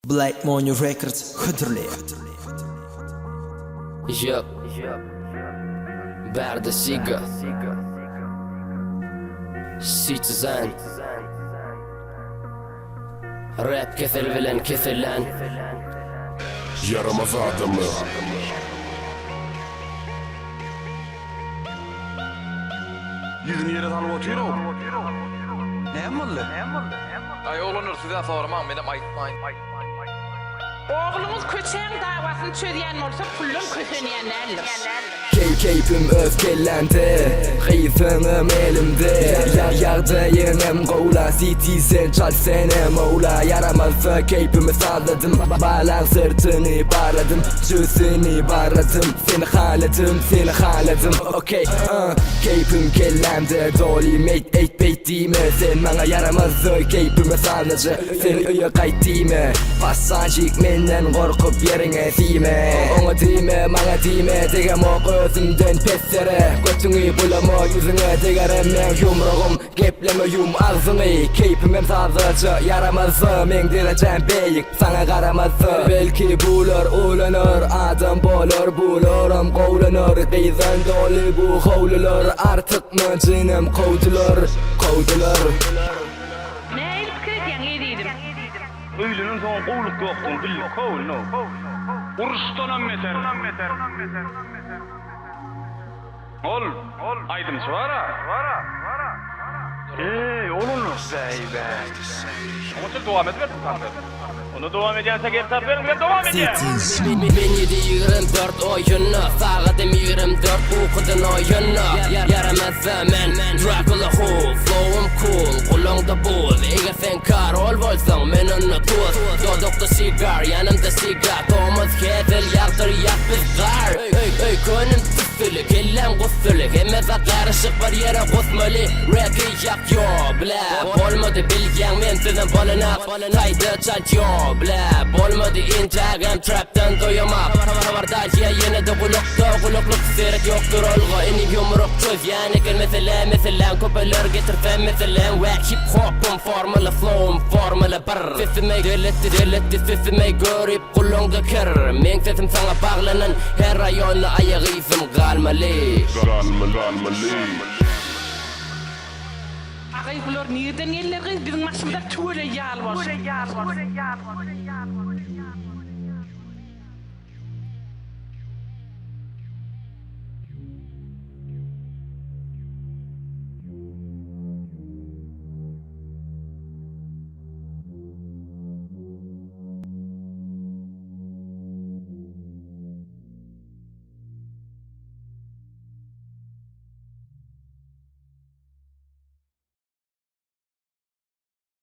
Black Money Records Hıdırlıyor. Yup Berde Siga Citizen Rap kefil kefillen Yaramaz adamı Yüzünü yere tanıp oturuyor o. Ne mıllı? Ay oğlanır size sormam benim aytmayın. Oğlumuz köçeğin davasını çözeyen olsa pullum köşeneyenlerdir. Keyfim öfkelendi, kıyfınım elimde. Yardayınım kovla, Citizen çal sene moğla. Yaramazsa keyfimi salladım, bağlan sırtını bağladım, cüzünü bağladım. Seni haladım, okey. Keyfim kellemde, dolly mate 8 dime. Sen bana yaramazsa keyfimi salladı, seni öye kaytdime. Passancık menden korkup yerine dime. Ona dime, bana dime, degem o özümden pesere. Götünü bulama, yüzüne degerem men yumruğum. Gepleme yum ağzını, keyfimim sadece yaramazsa. Men derecem beyik, sana karamazsa. Belki bulur, ulanır, adam bulur, bulurum, kovlanır. Kıyzan dolu bu hovlular, artık mı canım kovdular. Ne ilip kirken ediydim. Öylünün son kovluk yoktun, billik kovul no. Uruştan meter. Ol, aydım svara. Olunur zeybe. Ama sen devam etmezsin sandım. Onu devam edecekse gel taberim, ben devam edeceğim. Ben 7-24 oyunu Fağadım 24 okudun oyunu Yaramazsa men Dracula Who Flow'um cool Kulağımda bul Eğer sen Karol bolsan men onu tut Dodukta sigar yanımda sigar Tomuz ketil yaktır yak biz gar Öy könüm tüstülü Kellem kutsülü Hemeza karışık var yere kusmalı Rap'i yak yo bla Olmadı bilgen men sizin balına Taydı çalt yo bla Olmadı intagam trap'tan doyamam Havardar ya yine de kulukluk seyret yoktur olga Eni yumruk çöz yani gel mesela Kopeler getirfen mesela Ve hip hop'um formula flow'um formula bar Sesime deletti sesime görüp kulağımda kır Men sesim sana bağlanan her rayonla ayağı izim kalmalı Ağay bular nereden yerler kız bizim başımıza tuğla yal var.